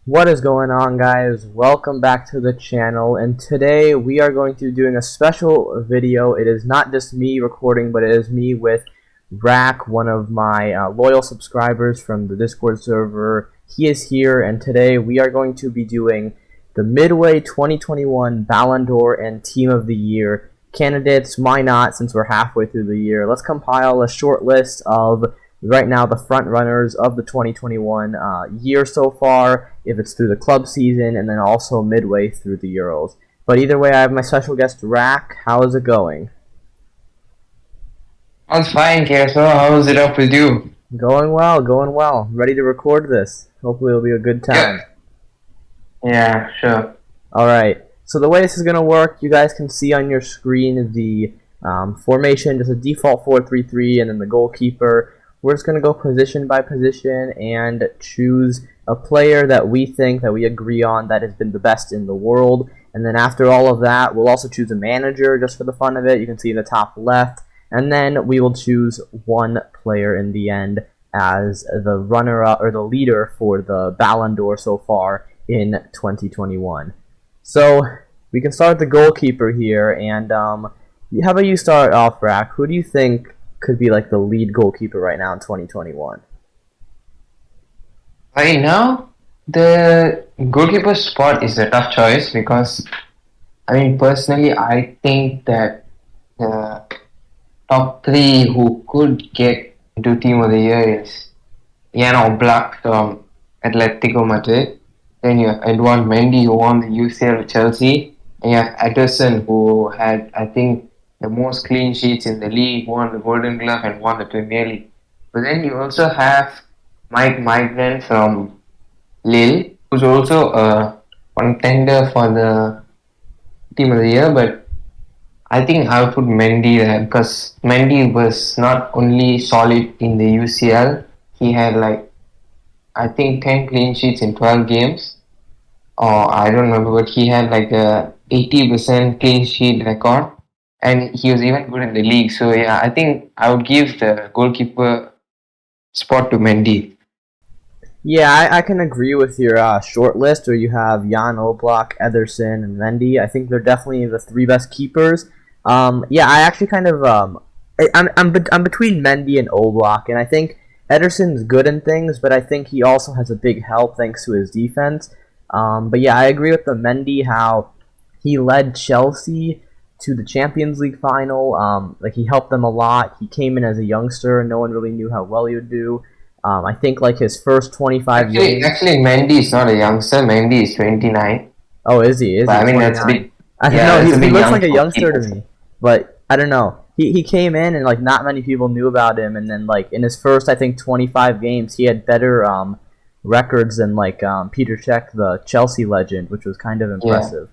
What is going on, guys? Welcome back to the channel, and today we are going to be doing a special video. It is not just me recording, but it is me with Rack, one of my loyal subscribers from the Discord server. He is here, and today we are going to be doing the Midway 2021 Ballon d'Or and Team of the Year candidates. Why not, since we're halfway through the year? Let's compile a short list of right now the front runners of the 2021 year so far, if it's through the club season, and then also midway through the Euros. But either way, I have my special guest Rack. How is it going? Sounds fine, Keso. How's it up with you? Going well, going well. Ready to record this. Hopefully it'll be a good time. Yeah, sure. Alright, so the way this is going to work, you guys can see on your screen the formation, just a default 4-3-3, and then the goalkeeper. We're just going to go position by position and choose a player that we think, that we agree on, that has been the best in the world. And then after all of that, we'll also choose a manager just for the fun of it. You can see in the top left. And then we will choose one player in the end as the runner-up or the leader for the Ballon d'Or so far in 2021. So we can start with the goalkeeper here. And how about you start off, Rack? Who do you think could be like the lead goalkeeper right now in 2021? Right now, the goalkeeper spot is a tough choice because, personally, I think that the top three who could get into Team of the Year is Jan Oblak from Atletico Madrid. Then you have Edouard Mendy, who won the UCL with Chelsea. And you have Ederson, who had, I think, the most clean sheets in the league, won the Golden Glove, and won the Premier League. But then you also have Mike Maignan from Lille, who's also a contender for the Team of the Year. But I think I'll put Mendy there because Mendy was not only solid in the UCL, he had I think 10 clean sheets in 12 games. Or I don't remember, but he had like a 80% clean sheet record. And he was even good in the league. So yeah, I think I would give the goalkeeper spot to Mendy. Yeah, I can agree with your short list where you have Jan Oblak, Ederson, and Mendy. I think they're definitely the three best keepers. Yeah, I actually kind of I'm between Mendy and Oblak, and I think Ederson's good in things, but I think he also has a big help thanks to his defense. But yeah, I agree with the Mendy, how he led Chelsea to the Champions League final. Like, he helped them a lot. He came in as a youngster, and no one really knew how well he would do. I think like his first 25 games. Actually, Mendy is not a youngster. Mendy is 29. Oh, is he? Is But he that's a 29? bit. I don't Yeah, know. that's a He bit looks young like a for youngster to keepers. me, but I don't know. He came in and like not many people knew about him, and then like in his first I think 25 games he had better records than like Peter Cech, the Chelsea legend, which was kind of Yeah. impressive.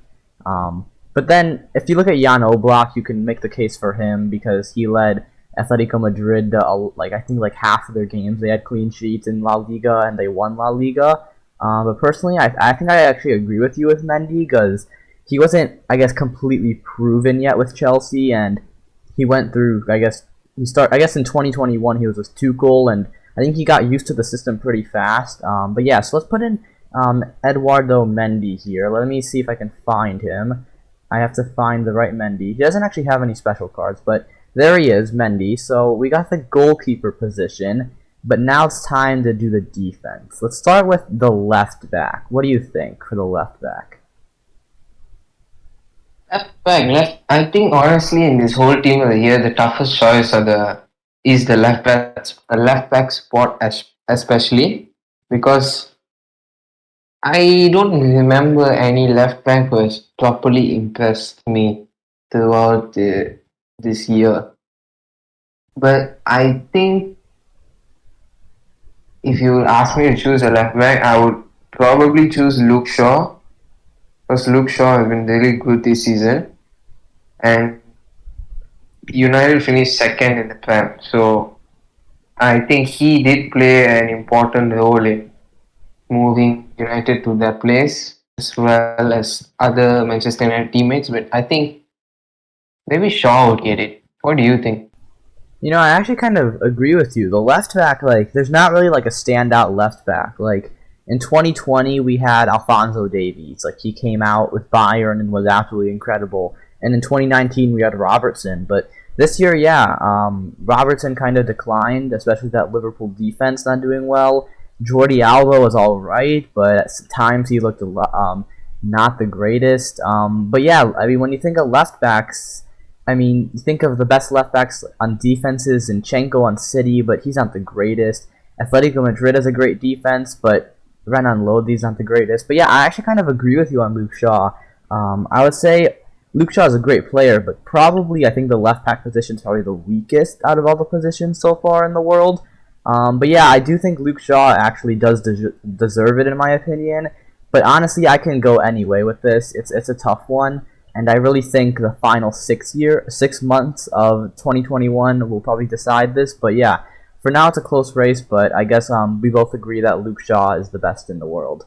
But then if you look at Jan Oblak, you can make the case for him because he led Atletico Madrid like I think like half of their games they had clean sheets in La Liga and they won La Liga. But personally, I think I actually agree with you with Mendy because he wasn't, I guess, completely proven yet with Chelsea, and he went through, I guess, I guess in 2021 he was with Tuchel, and I think he got used to the system pretty fast. But yeah, so let's put in Eduardo Mendy here. Let me see if I can find him. I have to find the right Mendy. He doesn't actually have any special cards, but there he is, Mendy. So we got the goalkeeper position, but now it's time to do the defense. Let's start with the left back. What do you think for the left back? Left. I think honestly, in this whole Team of the Year, the toughest choice is the left back spot, especially because I don't remember any left back who has properly impressed me throughout this year. But I think if you ask me to choose a left back, I would probably choose Luke Shaw because Luke Shaw has been really good this season, and United finished second in the Prem. So I think he did play an important role in moving United to that place as well as other Manchester United teammates. But I think maybe Shaw would get it. What do you think? You know, I actually kind of agree with you. The left back, like, there's not really like a standout left back. Like, In 2020, we had Alphonso Davies. Like, he came out with Bayern and was absolutely incredible. And in 2019, we had Robertson. But this year, yeah, Robertson kind of declined, especially that Liverpool defense not doing well. Jordi Alba was all right, but at times he looked not the greatest. But yeah, I mean, when you think of left backs, I mean, you think of the best left backs on defenses, Zinchenko on City, but he's not the greatest. Atletico Madrid has a great defense, but Renan Lodi's not the greatest. But yeah, I actually kind of agree with you on Luke Shaw. I would say Luke Shaw is a great player, but probably I think the left back position is probably the weakest out of all the positions so far in the world. But yeah, I do think Luke Shaw actually does deserve it in my opinion. But honestly, I can go any way with this. It's a tough one, and I really think the final 6 months of 2021 will probably decide this. But yeah, for now it's a close race. But I guess we both agree that Luke Shaw is the best in the world.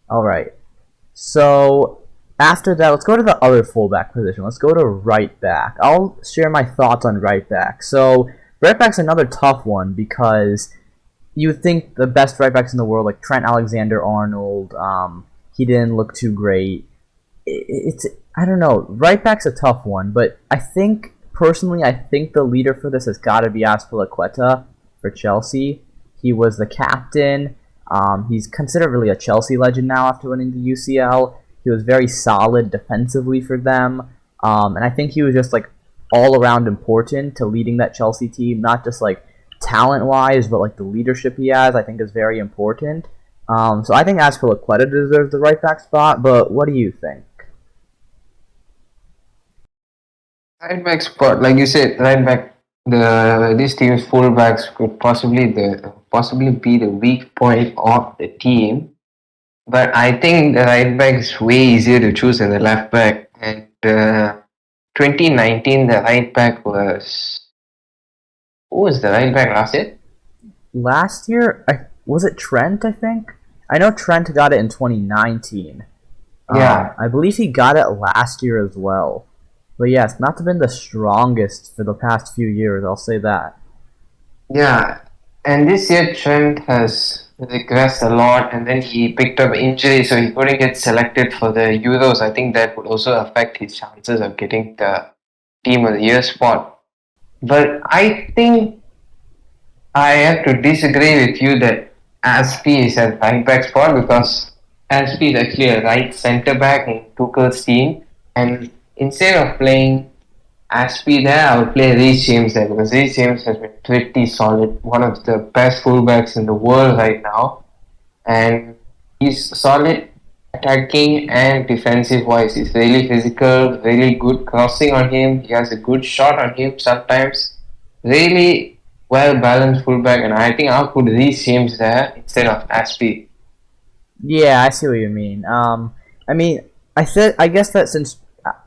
All right. So after that, let's go to the other fullback position. Let's go to right back. I'll share my thoughts on right back. So right back's another tough one because you would think the best right backs in the world, like Trent Alexander-Arnold, he didn't look too great. It's I don't know. Right back's a tough one, but I think personally, I think the leader for this has got to be Azpilicueta for Chelsea. He was the captain. He's considered really a Chelsea legend now after winning the UCL. He was very solid defensively for them, and I think he was just like all around important to leading that Chelsea team, not just like talent-wise, but like the leadership he has, I think is very important. So I think Azpilicueta deserves the right back spot, but what do you think? Right back spot, like you said, right back. This team's fullbacks could possibly be the weak point of the team. But I think the right back is way easier to choose than the left back. And 2019, the right back was who was the right back last year? Last year, was it Trent, I think? I know Trent got it in 2019. Yeah, I believe he got it last year as well. But yes, not been the strongest for the past few years, I'll say that. yeah. And this year Trent has regressed a lot, and then he picked up injury, so he couldn't get selected for the Euros. I think that would also affect his chances of getting the Team of the Year spot. But I think I have to disagree with you that Aspi is a right back spot because Aspi is actually a right centre back in Tuchel's team, and instead of playing Aspi there, I would play Reece James there because Reece James has been pretty solid, one of the best fullbacks in the world right now, and he's solid attacking and defensive wise. He's really physical, really good crossing on him. He has a good shot on him sometimes. Really well balanced fullback, and I think I'll put Reece James there instead of Aspi. Yeah, I see what you mean. I mean, I guess that since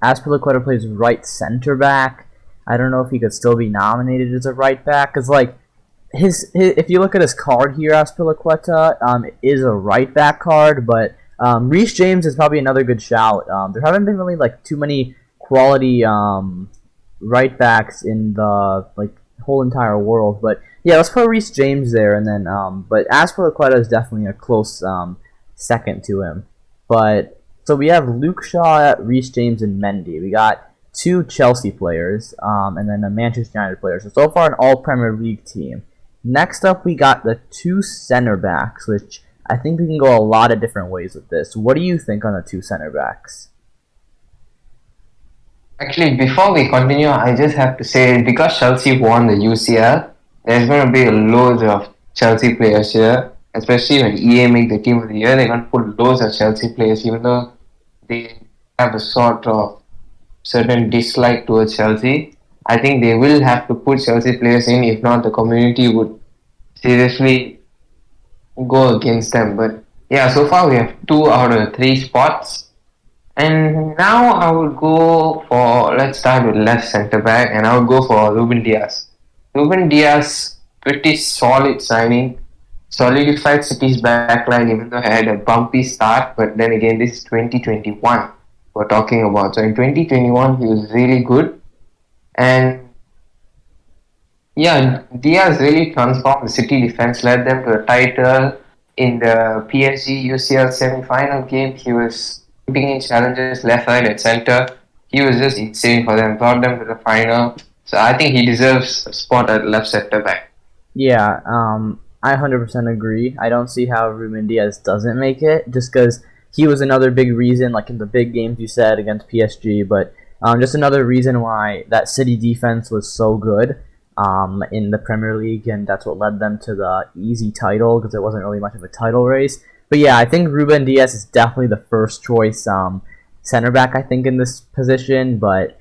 Azpilicueta plays right center back, I don't know if he could still be nominated as a right back because like his if you look at his card here, Azpilicueta is a right back card, but Reece James is probably another good shout. There haven't been really like too many quality right backs in the like whole entire world, but yeah, let's put Reece James there, and then but Azpilicueta is definitely a close second to him. But so we have Luke Shaw, Reece James, and Mendy. We got two Chelsea players, and then a Manchester United player. So far, an all Premier League team. Next up, we got the two center backs, which I think we can go a lot of different ways with this. What do you think on the two center backs? Actually, before we continue, I just have to say because Chelsea won the UCL, there's going to be loads of Chelsea players here, especially when EA make the Team of the Year. They're going to put loads of Chelsea players, even though they have a sort of certain dislike towards Chelsea. I think they will have to put Chelsea players in, if not, the community would seriously go against them. But yeah, so far we have 2 out of 3 spots. And now I would go for, let's start with left centre back, and I would go for Ruben Diaz. Ruben Diaz, pretty solid signing, solidified City's backline, even though it had a bumpy start. But then again, this is 2021 we're talking about. So in 2021, he was really good. And yeah, Diaz really transformed the City defense, led them to a title in the PSG UCL semi-final game. He was putting in challenges left, right, and center. He was just insane for them. Brought them to the final. So I think he deserves a spot at left center back. Yeah, I 100% agree. I don't see how Ruben Diaz doesn't make it, just because he was another big reason, like in the big games you said against PSG, but just another reason why that City defense was so good in the Premier League, and that's what led them to the easy title, because it wasn't really much of a title race. But yeah, I think Ruben Diaz is definitely the first choice center back, I think, in this position, but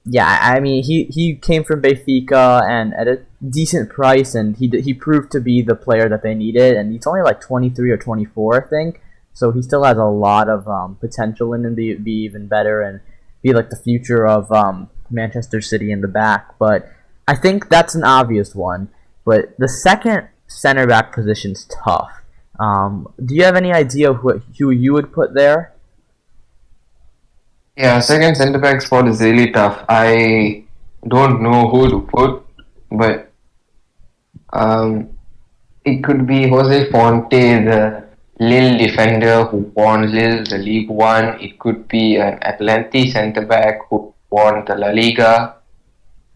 yeah, I mean, he came from Benfica and at a decent price, and he proved to be the player that they needed. And he's only like 23 or 24, I think, so he still has a lot of potential in him to be even better and be like the future of Manchester City in the back. But I think that's an obvious one. But the second center back position's tough. Do you have any idea who you would put there? Yeah, second centre back spot is really tough. I don't know who to put, but it could be Jose Fonte, the Lille defender who won Lille the League One. It could be an Atleti centre back who won the La Liga.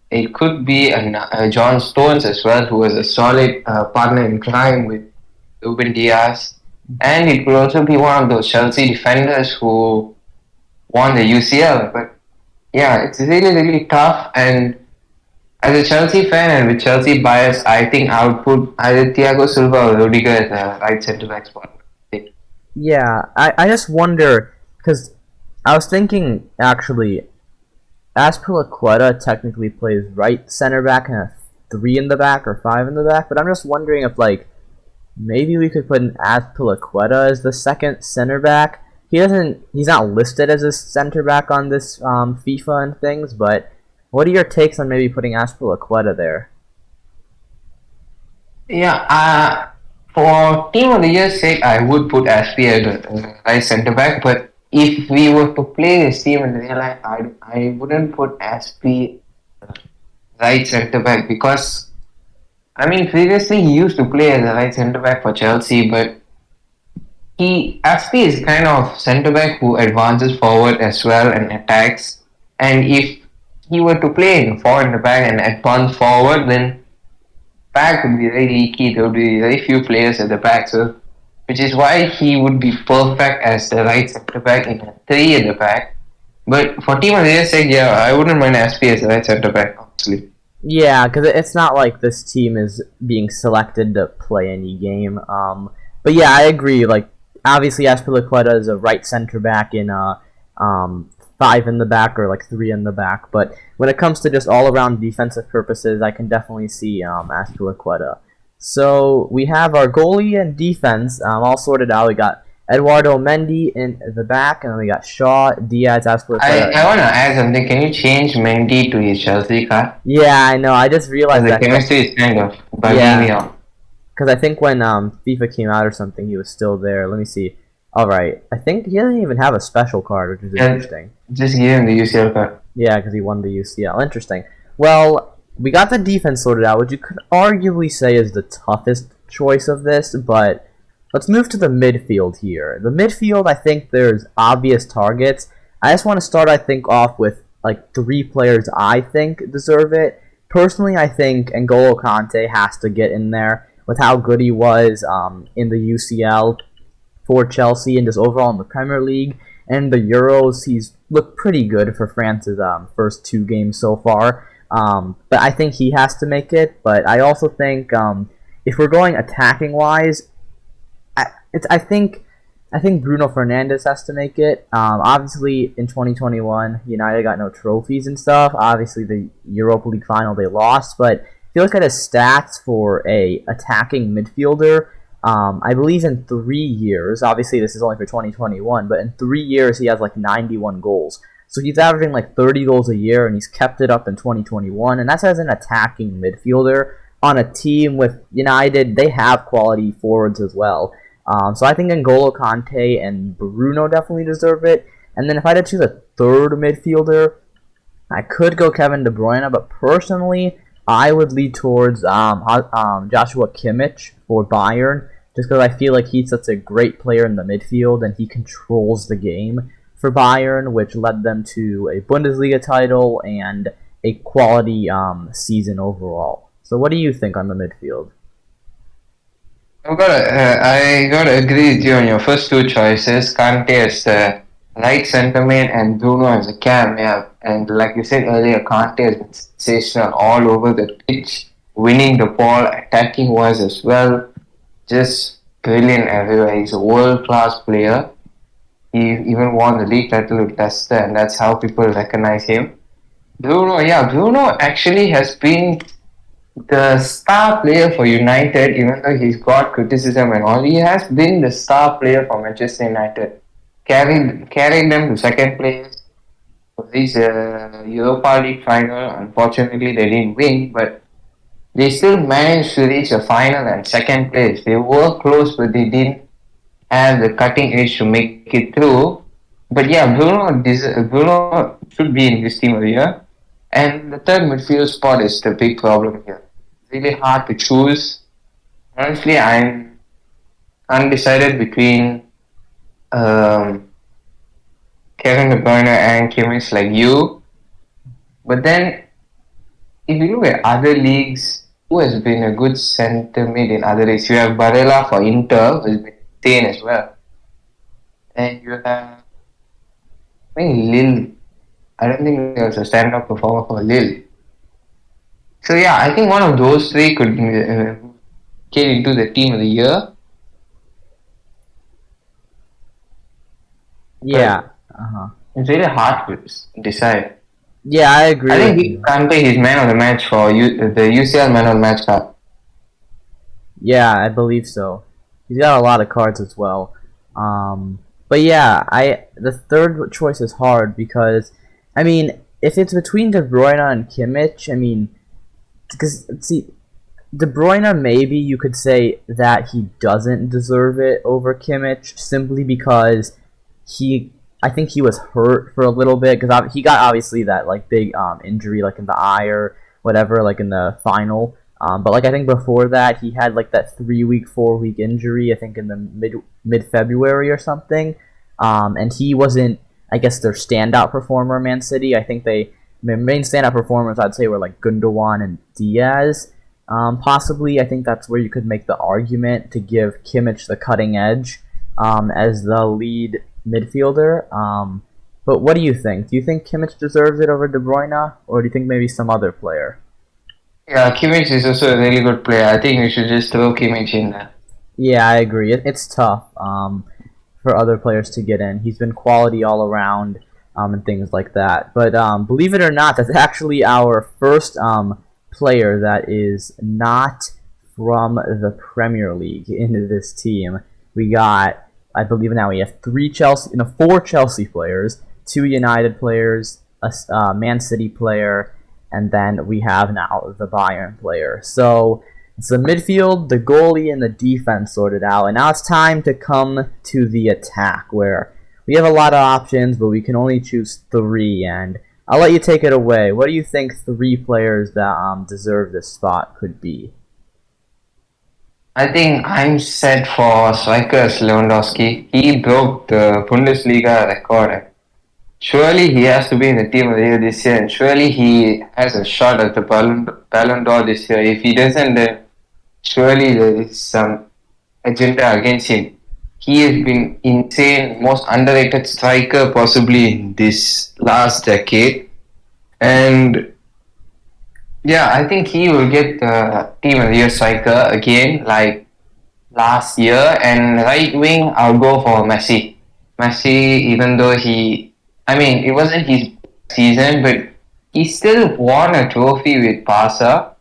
It could be John Stones as well, who was a solid partner in crime with Ruben Diaz. And it could also be one of those Chelsea defenders who won the UCL. But yeah, it's really tough. And as a Chelsea fan and with Chelsea bias, I think I would put either Thiago Silva or Rudiger at the right centre back spot. Yeah, I just wonder, because I was thinking actually, Azpilicueta technically plays right center back and a 3 in the back or 5 in the back, but I'm just wondering if like maybe we could put an Azpilicueta as the second center back. He's not listed as a center back on this FIFA and things, but what are your takes on maybe putting Azpilicueta there? Yeah, for Team of the Year's sake, I would put Aspi as the right centre back, but if we were to play this team in real life, I wouldn't put Aspi right centre back because I mean previously he used to play as a right centre back for Chelsea, but Aspi is kind of centre back who advances forward as well and attacks. And if he were to play in 4 in the back and advance forward, then back would be very leaky. There would be very few players at the back, so which is why he would be perfect as the right centre back in a 3 at the back. But for Team of the Year's sake, yeah, I wouldn't mind Aspi as the right centre back, honestly. Yeah, because it's not like this team is being selected to play any game. But yeah, I agree. Like obviously, Azpilicueta is a right center back in 5 in the back or like 3 in the back. But when it comes to just all around defensive purposes, I can definitely see Azpilicueta. So we have our goalie and defense all sorted out. We got Eduardo Mendy in the back, and then we got Shaw, Diaz, Azpilicueta. I want to add something. Can you change Mendy to his Chelsea card? Yeah, I know. I just realized The chemistry is kind of bugging me yeah, out. because I think when FIFA came out or something, he was still there. Let me see. All right, I think he doesn't even have a special card, which is interesting. Just give him the UCL card. Yeah, because he won the UCL. Interesting. Well, we got the defense sorted out, which you could arguably say is the toughest choice of this, but let's move to the midfield here. The midfield, I think there's obvious targets. I just want to start, I think, off with like 3 players I think deserve it. Personally, I think N'Golo Kante has to get in there with how good he was in the UCL for Chelsea and just overall in the Premier League. And the Euros, he's looked pretty good for France's first 2 games so far. But I think he has to make it. But I also think if we're going attacking wise, I think Bruno Fernandes has to make it. Obviously, in 2021, United got no trophies and stuff. Obviously, the Europa League final they lost. But if you look at his stats for a attacking midfielder, I believe in 3 years, obviously this is only for 2021, but in 3 years he has like 91 goals. So he's averaging like 30 goals a year, and he's kept it up in 2021, and that's as an attacking midfielder on a team with United. They have quality forwards as well. So I think N'Golo Kante and Bruno definitely deserve it. And then if I had to choose a third midfielder, I could go Kevin De Bruyne, but personally, I would lead towards Joshua Kimmich for Bayern. just because I feel like he's such a great player in the midfield and he controls the game for Bayern, which led them to a Bundesliga title and a quality season overall. So what do you think on the midfield? I gotta agree with you on your first two choices. Kante as the right centre mid and Bruno as a cam. Yeah, and like you said earlier, Kante has been sensational all over the pitch, winning the ball, attacking wise as well. Just brilliant everywhere. He's a world class player. He even won the league title with Leicester, and that's how people recognize him. Bruno actually has been the star player for United, even though he's got criticism and all. He has been the star player for Manchester United, carried them to second place for this Europa League final. Unfortunately, they didn't win, but they still managed to reach a final and second place. They were close, but they didn't have the cutting edge to make it through. But yeah, Bruno should be in this team of the year. And the third midfield spot is the big problem here. Really hard to choose. Honestly, I'm undecided between Kevin De Bruyne and Kimmich like you. But then, if you look at other leagues, who has been a good centre mid in other leagues? You have Barella for Inter, who has been insane as well. And you have, I think, Lille. I don't think there was a stand-up performer for Lille. So yeah, I think one of those three could get into the team of the year. Yeah. It's really hard to decide. Yeah, I agree. I think he can pay his man of the match for the UCL man of the match card. Yeah, I believe so. He's got a lot of cards as well. But yeah, the third choice is hard because, I mean, if it's between De Bruyne and Kimmich, I mean, because see, De Bruyne maybe you could say that he doesn't deserve it over Kimmich simply because I think he was hurt for a little bit because he got obviously that like big injury like in the eye or whatever like in the final. But like I think before that he had like that 3-week, 4-week injury I think in the mid February or something, and he wasn't I guess their standout performer Man City. I think their main standout performers I'd say were like Gundogan and Diaz. Possibly I think that's where you could make the argument to give Kimmich the cutting edge as the lead midfielder. But what do you think? Do you think Kimmich deserves it over De Bruyne, or do you think maybe some other player? Yeah, Kimmich is also a really good player. I think we should just throw Kimmich in there. Yeah, I agree. It's tough for other players to get in. He's been quality all around and things like that. But believe it or not, that's actually our first player that is not from the Premier League into this team. We got, I believe now we have four Chelsea players, 2 United players, a Man City player, and then we have now the Bayern player. So it's the midfield, the goalie, and the defense sorted out. And now it's time to come to the attack, where we have a lot of options, but we can only choose 3. And I'll let you take it away. What do you think 3 players that deserve this spot could be? I think I'm set for strikers Lewandowski. He broke the Bundesliga record. Surely he has to be in the team of the year this year, and surely he has a shot at the Ballon d'Or this year. If he doesn't, then surely there is some agenda against him. He has been insane, most underrated striker possibly in this last decade. And yeah, I think he will get the team of the year striker again, like last year. And right wing, I'll go for Messi. Messi, even though it wasn't his season, but he still won a trophy with Barca.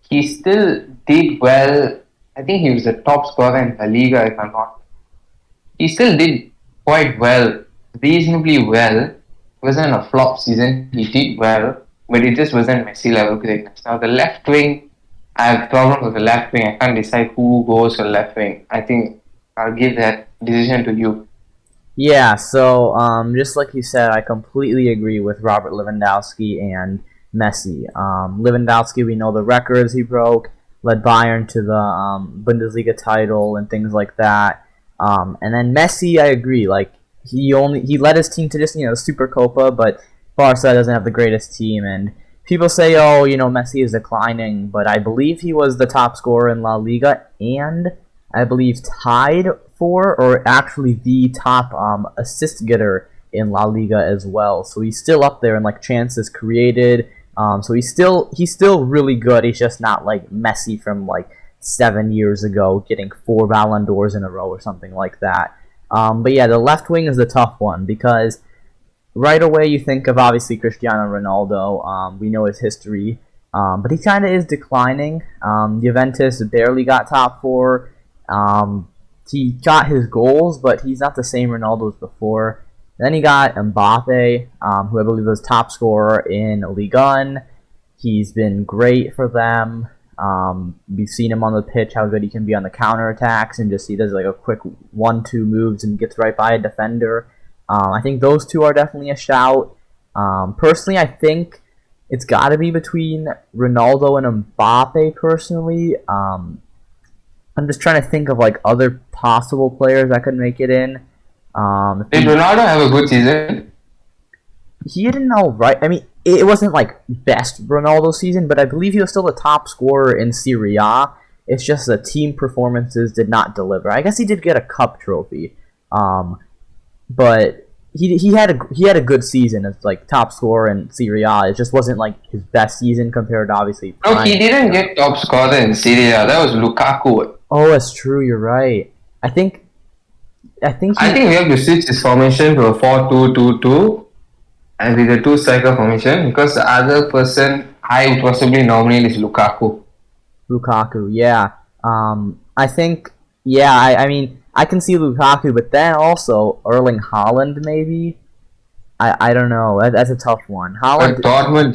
He still did well. I think he was the top scorer in La Liga, if I'm not. He still did quite well, reasonably well. It wasn't a flop season. He did well, but it just wasn't Messi level greatness. Now the left wing, I have problems with the left wing. I can't decide who goes to the left wing. I think I'll give that decision to you. Yeah, so just like you said, I completely agree with Robert Lewandowski and Messi. Lewandowski, we know the records he broke. led Bayern to the Bundesliga title and things like that. And then Messi, I agree. Like he led his team to just Supercopa, but Barca doesn't have the greatest team. And people say, oh, Messi is declining, but I believe he was the top scorer in La Liga, and I believe tied for, or actually the top assist getter in La Liga as well. So he's still up there in like chances created. So he's still really good. He's just not like Messi from like 7 years ago, getting 4 Ballon d'Ors in a row or something like that. But yeah, the left wing is the tough one because right away you think of obviously Cristiano Ronaldo. We know his history, but he kind of is declining. Juventus barely got top 4. He got his goals, but he's not the same Ronaldo as before. Then he got Mbappe, who I believe was top scorer in Ligue 1. He's been great for them. We've seen him on the pitch, how good he can be on the counterattacks, and just he does like a quick 1-2 moves and gets right by a defender. I think those two are definitely a shout. Personally, I think it's got to be between Ronaldo and Mbappe, personally. I'm just trying to think of like other possible players that could make it in. Did Ronaldo have a good season? He didn't know, right? I mean, it wasn't like best Ronaldo season, but I believe he was still the top scorer in Serie A. It's just the team performances did not deliver. I guess he did get a cup trophy, but he had a good season as like top scorer in Serie A. It just wasn't like his best season compared to obviously. No, he didn't get top scorer in Serie A. That was Lukaku. Oh, that's true. You're right. I think we have to switch his formation to a 4-2-2-2 and with a 2-striker formation because the other person I would possibly nominate is Lukaku. Lukaku, yeah. I think, yeah. I mean, I can see Lukaku, but then also Erling Haaland, maybe. I don't know. That's a tough one. Haaland. But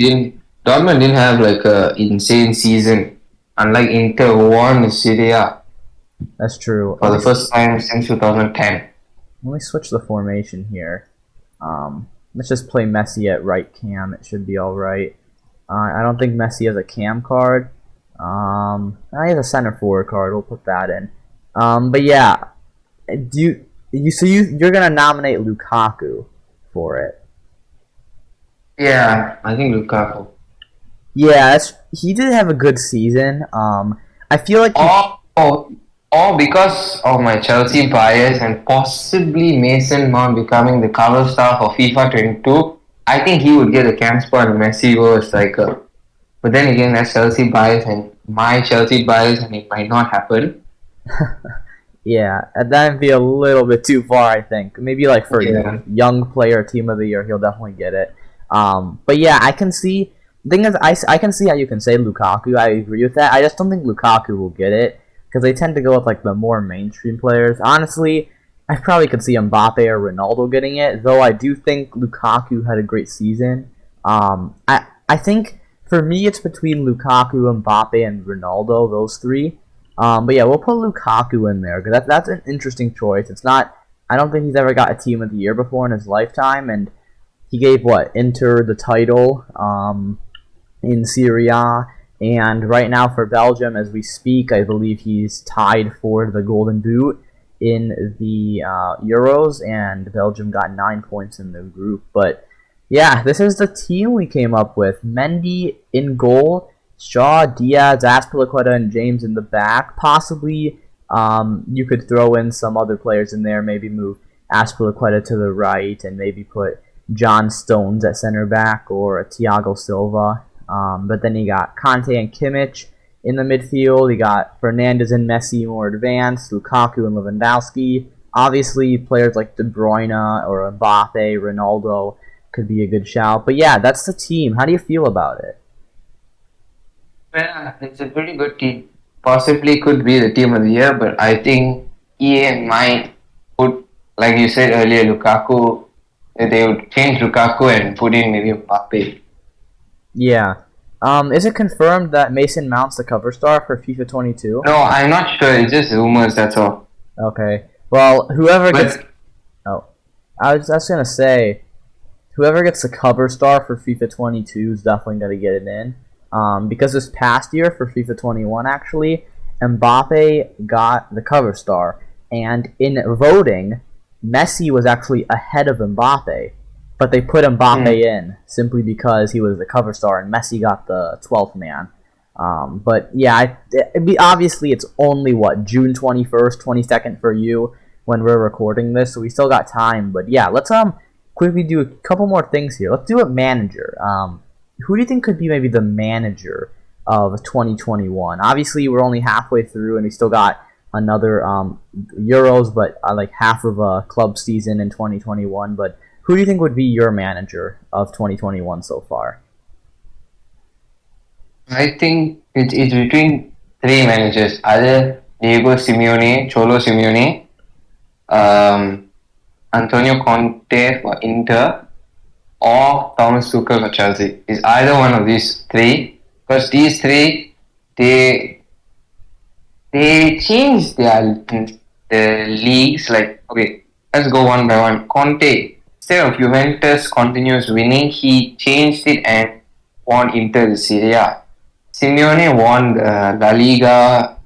Dortmund didn't have like a insane season, unlike Inter who won the Serie A. That's true. For the first time since 2010. Let me switch the formation here. Let's just play Messi at right cam. It should be all right. I don't think Messi has a cam card. He has a center forward card. We'll put that in. But yeah, you're gonna nominate Lukaku for it? Yeah, I think Lukaku. Yeah, he did have a good season. I feel like or because of my Chelsea bias and possibly Mason Mount becoming the cover star for FIFA 22, I think he would get a cam spot and Messi was a striker. But then again, that's Chelsea bias and my Chelsea bias, and it might not happen. Yeah, that'd be a little bit too far, I think. Maybe like for young player team of the year, he'll definitely get it. But yeah, I can see. The thing is, I can see how you can say Lukaku. I agree with that. I just don't think Lukaku will get it because they tend to go with like the more mainstream players. Honestly, I probably could see Mbappe or Ronaldo getting it, though I do think Lukaku had a great season. I think for me it's between Lukaku, Mbappe, and Ronaldo, those three. But yeah, we'll put Lukaku in there because that's an interesting choice. It's not. I don't think he's ever got a team of the year before in his lifetime, and he gave Inter the title in Serie A. And right now for Belgium, as we speak, I believe he's tied for the Golden Boot in the Euros, and Belgium got 9 points in the group. But yeah, this is the team we came up with. Mendy in goal, Shaw, Diaz, Azpilicueta, and James in the back. Possibly you could throw in some other players in there, maybe move Azpilicueta to the right, and maybe put John Stones at center back or Thiago Silva. But then you got Conte and Kimmich in the midfield. You got Fernandes and Messi more advanced, Lukaku and Lewandowski. Obviously, players like De Bruyne or Mbappe, Ronaldo could be a good shout. But yeah, that's the team. How do you feel about it? Yeah, it's a pretty good team. Possibly could be the team of the year, but I think EA might put, like you said earlier, Lukaku. They would change Lukaku and put in maybe Mbappe. Yeah. Is it confirmed that Mason Mount's the cover star for FIFA 22? No, I'm not sure. It's just rumors, that's all. Okay. Well, whoever gets... Oh. I was just going to say, whoever gets the cover star for FIFA 22 is definitely going to get it in. because this past year for FIFA 21, actually, Mbappe got the cover star, and in voting, Messi was actually ahead of Mbappe, but they put Mbappe Hmm. in simply because he was the cover star, and Messi got the 12th man. But yeah, obviously it's only what June 21st, 22nd for you when we're recording this, so we still got time. But yeah, let's quickly do a couple more things here. Let's do a manager. Who do you think could be maybe the manager of 2021? Obviously, we're only halfway through, and we still got another Euros, but like half of a club season in 2021. But who do you think would be your manager of 2021 so far? I think it's between three managers, either Diego Simeone, Cholo Simeone, um, Antonio Conte for Inter, or Thomas Tuchel for Chelsea. It's either one of these three, because these three, they they changed the leagues. Like, okay, let's go one by one. Conte, instead of Juventus continues winning, he changed it and won Inter the Serie A. Simeone won the La Liga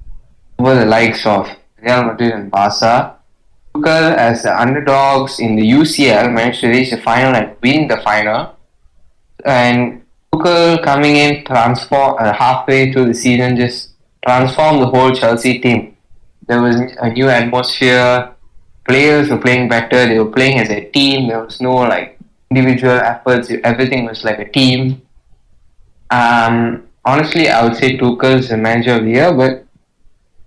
over the likes of Real Madrid and Barca. Tuchel, as the underdogs in the UCL, managed to reach the final and win the final. And Tuchel coming in, transform halfway through the season, just transformed the whole Chelsea team. There was a new atmosphere. Players were playing better. They were playing as a team. There was no like individual efforts. Everything was like a team. Honestly, I would say Tuchel's the manager of the year, but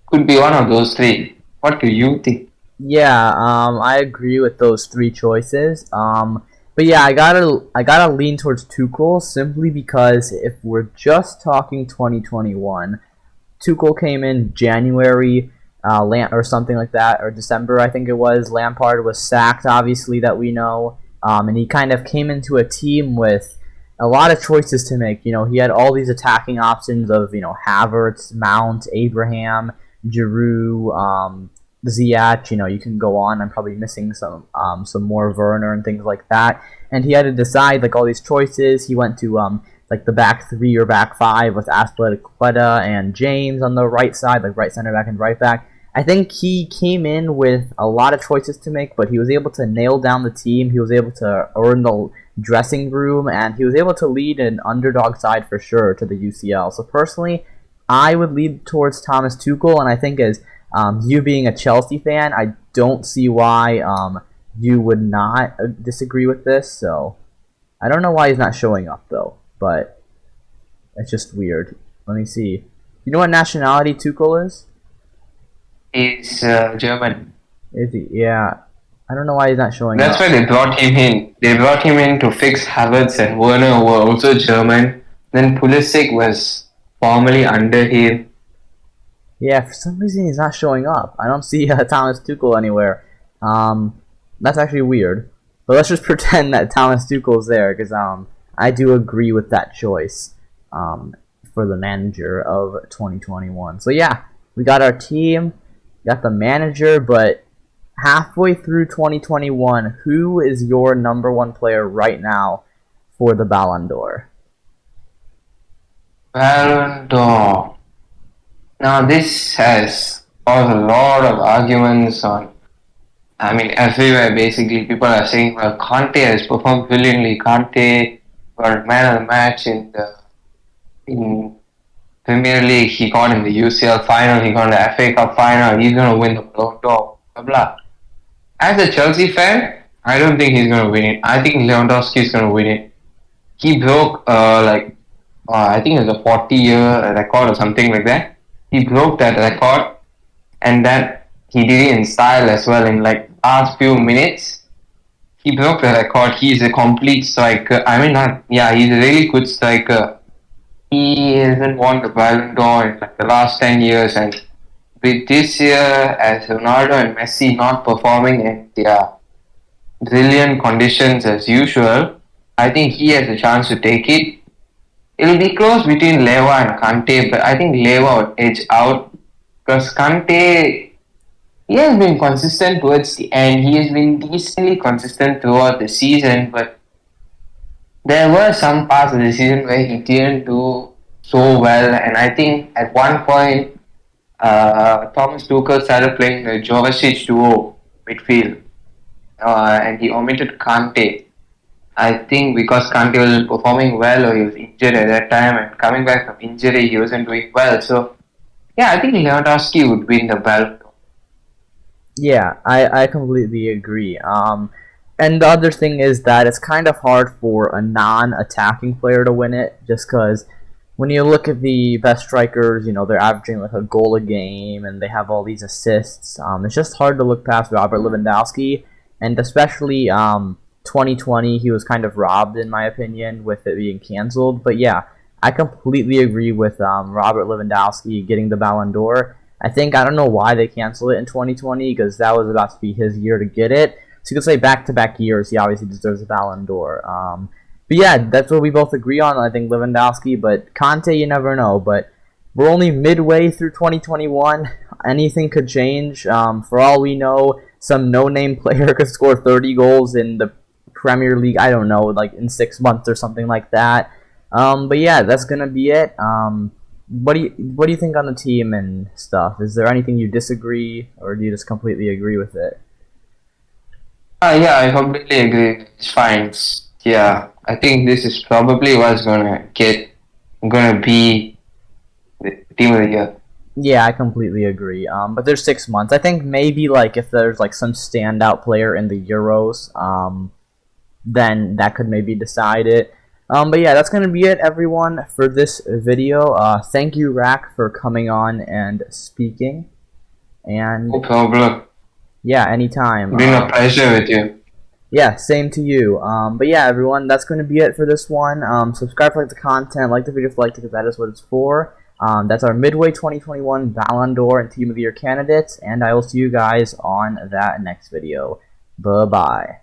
could be one of those three. What do you think? Yeah, I agree with those three choices. But yeah, I gotta lean towards Tuchel simply because if we're just talking 2021, Tuchel came in January, or something like that, or December, I think it was. Lampard was sacked, obviously, that we know, and he kind of came into a team with a lot of choices to make. You know, he had all these attacking options of Havertz, Mount, Abraham, Giroud, Ziyech. You know, you can go on. I'm probably missing some more Werner and things like that. And he had to decide like all these choices. He went to like the back three or back five with Aspilicueta and James on the right side, like right center back and right back. I think he came in with a lot of choices to make, but he was able to nail down the team. He was able to earn the dressing room, and he was able to lead an underdog side for sure to the UCL. So personally, I would lead towards Thomas Tuchel, and I think as you being a Chelsea fan, I don't see why you would not disagree with this. So I don't know why he's not showing up though, but it's just weird. Let me see. You know what nationality Tuchel is? He's German. Is he? Yeah. I don't know why he's not showing That's up. why they brought him in. They brought him in to fix Havertz and Werner, who were also German. Then Pulisic was formerly under him. Yeah, for some reason he's not showing up. I don't see Thomas Tuchel anywhere. That's actually weird. But let's just pretend that Thomas Tuchel's there, because I do agree with that choice for the manager of 2021. So yeah, we got our team, got the manager, but halfway through 2021, who is your number one player right now for the Ballon d'Or? Ballon d'Or. Now this has caused a lot of arguments on. I mean, everywhere basically people are saying, well, Conte has performed brilliantly. Conte got man of the match in Premier League. He got in the UCL final. He got in the FA Cup final. He's gonna win the Ballon d'Or. Blah blah. As a Chelsea fan, I don't think he's gonna win it. I think Lewandowski is gonna win it. He broke I think it was a 40-year record or something like that. He broke that record, and that he did it in style as well. In like last few minutes, he broke the record. He's a complete striker. I mean, not yeah, he's a really good striker. He hasn't won the Ballon d'Or in like the last 10 years, and with this year as Ronaldo and Messi not performing in their brilliant conditions as usual, I think he has a chance to take it. It'll be close between Lewa and Kante, but I think Lewa would edge out because Kante, he has been consistent towards the end. He has been decently consistent throughout the season, but there were some parts of the season where he didn't do so well, and I think at one point Thomas Tuchel started playing the Jovicic duo midfield, and he omitted Kante. I think because Kante was performing well or he was injured at that time, and coming back from injury he wasn't doing well. So yeah, I think Lewandowski would win the Ballon d'Or. Yeah, I completely agree. And the other thing is that it's kind of hard for a non-attacking player to win it, just because when you look at the best strikers, you know, they're averaging like a goal a game and they have all these assists. It's just hard to look past Robert Lewandowski, and especially 2020, he was kind of robbed, in my opinion, with it being canceled. But yeah, I completely agree with Robert Lewandowski getting the Ballon d'Or. I don't know why they canceled it in 2020 because that was about to be his year to get it. So you could say back-to-back years, he obviously deserves a Ballon d'Or. But yeah, that's what we both agree on. I think Lewandowski, but Conte, you never know. But we're only midway through 2021. Anything could change. For all we know, some no-name player could score 30 goals in the Premier League. I don't know, like in 6 months or something like that. But yeah, that's gonna be it. What do you think on the team and stuff? Is there anything you disagree, or do you just completely agree with it? Yeah, I completely agree. It's fine. Yeah, I think this is probably what's gonna be the team of the year. Yeah, I completely agree. But there's 6 months. I think maybe like if there's like some standout player in the Euros, then that could maybe decide it. But yeah, that's gonna be it, everyone, for this video. Thank you, Rack, for coming on and speaking. And No problem. yeah, anytime. Been a pleasure with you. Yeah, same to you. But yeah, everyone, that's going to be it for this one. Subscribe for like the content, like the video if you liked it, because that is what it's for. That's our Midway 2021 Ballon d'Or and Team of the Year candidates, and I will see you guys on that next video. Bye-bye.